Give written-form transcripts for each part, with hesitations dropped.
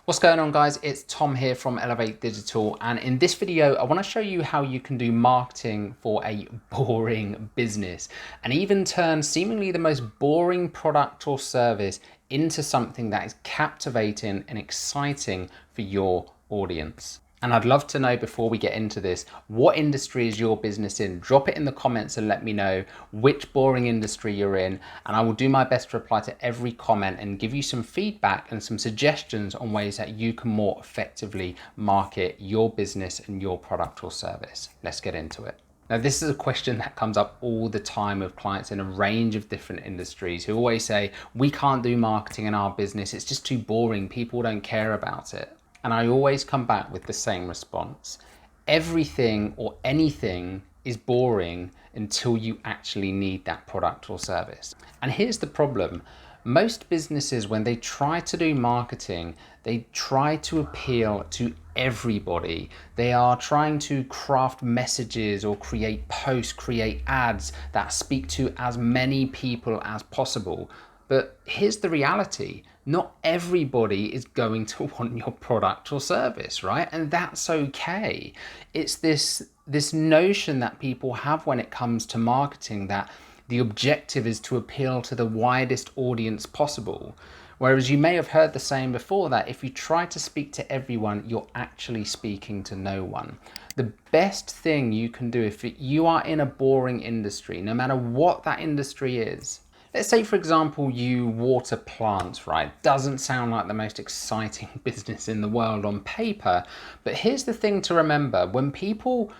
What's going on, guys? It's Tom here from Elevate Digital, and in this video I want to show you how you can do marketing for a boring business and even turn seemingly the most boring product or service into something that is captivating and exciting for your audience. And I'd love to know, before we get into this, what industry is your business in? Drop it in the comments and let me know which boring industry you're in, and I will do my best to reply to every comment and give you some feedback and some suggestions on ways that you can more effectively market your business and your product or service. Let's get into it. Now, this is a question that comes up all the time with clients in a range of different industries who always say, we can't do marketing in our business, it's just too boring, people don't care about it. And I always come back with the same response. Everything or anything is boring until you actually need that product or service. And here's the problem. Most businesses, when they try to do marketing, they try to appeal to everybody. They are trying to craft messages or create posts, create ads that speak to as many people as possible. But here's the reality. Not everybody is going to want your product or service, right? And that's okay. It's this notion that people have when it comes to marketing, that the objective is to appeal to the widest audience possible. Whereas you may have heard the saying before, that if you try to speak to everyone, you're actually speaking to no one. The best thing you can do if you are in a boring industry, no matter what that industry is, let's say, for example, you water plants, right? Doesn't sound like the most exciting business in the world on paper, but here's the thing to remember. When people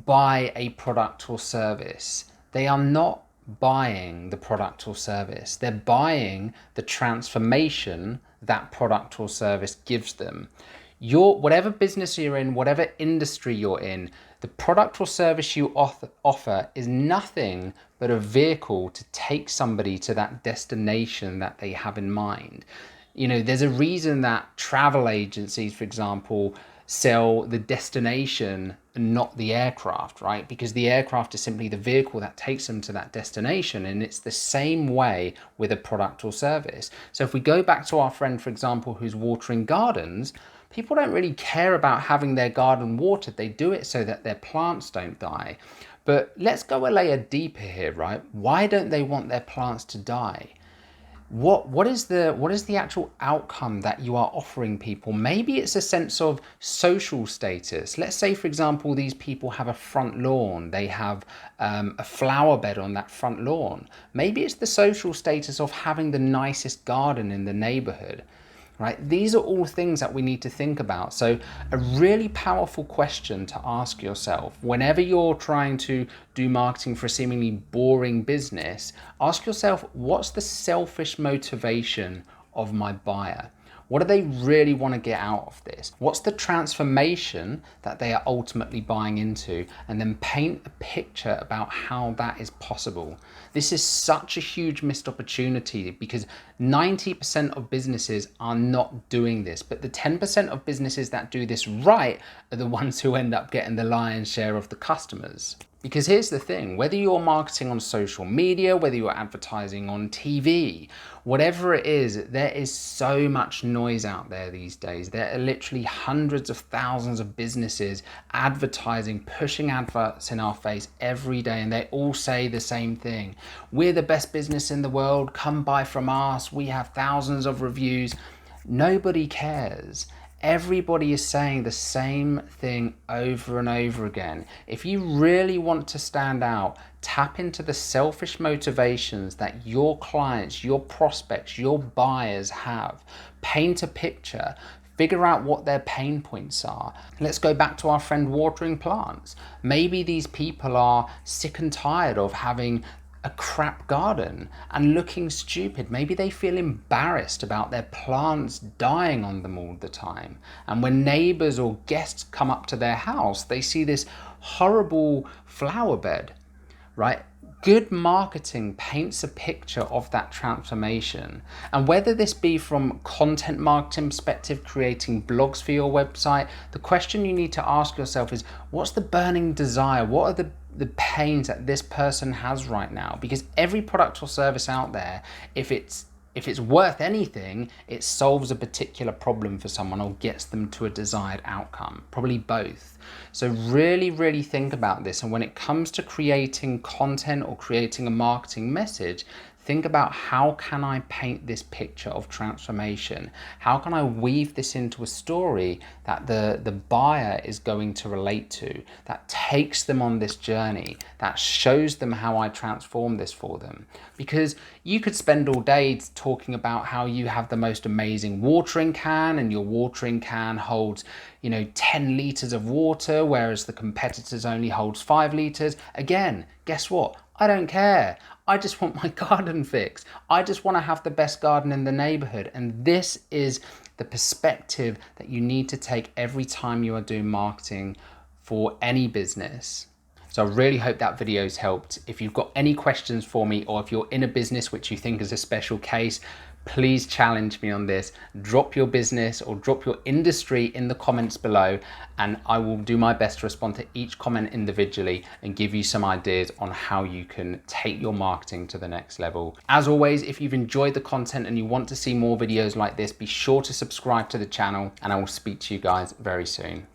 buy a product or service, they are not buying the product or service. They're buying the transformation that product or service gives them. Whatever business you're in, whatever industry you're in, the product or service you offer is nothing but a vehicle to take somebody to that destination that they have in mind. You know, there's a reason that travel agencies, for example, sell the destination and not the aircraft, right? Because the aircraft is simply the vehicle that takes them to that destination, and it's the same way with a product or service. So if we go back to our friend, for example, who's watering gardens, people don't really care about having their garden watered. They do it so that their plants don't die. But let's go a layer deeper here, right? Why don't they want their plants to die? What is the actual outcome that you are offering people? Maybe it's a sense of social status. Let's say, for example, these people have a front lawn. They have a flower bed on that front lawn. Maybe it's the social status of having the nicest garden in the neighborhood. Right? These are all things that we need to think about. So a really powerful question to ask yourself whenever you're trying to do marketing for a seemingly boring business, ask yourself, what's the selfish motivation of my buyer? What do they really want to get out of this? What's the transformation that they are ultimately buying into? And then paint a picture about how that is possible. This is such a huge missed opportunity because 90% of businesses are not doing this, but the 10% of businesses that do this right are the ones who end up getting the lion's share of the customers. Because here's the thing, whether you're marketing on social media, whether you're advertising on TV, whatever it is, there is so much noise out there these days. There are literally hundreds of thousands of businesses advertising, pushing adverts in our face every day, and they all say the same thing. We're the best business in the world, come buy from us, we have thousands of reviews. Nobody cares. Everybody is saying the same thing over and over again. If you really want to stand out, tap into the selfish motivations that your clients, your prospects, your buyers have. Paint a picture. Figure out what their pain points are. Let's go back to our friend watering plants. Maybe these people are sick and tired of having a crap garden and looking stupid. Maybe they feel embarrassed about their plants dying on them all the time. And when neighbors or guests come up to their house, they see this horrible flower bed, right? Good marketing paints a picture of that transformation. And whether this be from content marketing perspective, creating blogs for your website, the question you need to ask yourself is, what's the burning desire? What are the pains that this person has right now? Because every product or service out there, if it's if it's worth anything, it solves a particular problem for someone or gets them to a desired outcome, probably both. So really, really think about this. And when it comes to creating content or creating a marketing message, think about how can I paint this picture of transformation? How can I weave this into a story that the buyer is going to relate to, that takes them on this journey, that shows them how I transform this for them? Because you could spend all day talking about how you have the most amazing watering can and your watering can holds, 10 liters of water, whereas the competitors only holds 5 liters. Again, guess what? I don't care. I just want my garden fixed. I just want to have the best garden in the neighborhood. And this is the perspective that you need to take every time you are doing marketing for any business. So I really hope that video's helped. If you've got any questions for me, or if you're in a business which you think is a special case, please challenge me on this. Drop your business or drop your industry in the comments below, and I will do my best to respond to each comment individually and give you some ideas on how you can take your marketing to the next level. As always, if you've enjoyed the content and you want to see more videos like this, be sure to subscribe to the channel, and I will speak to you guys very soon.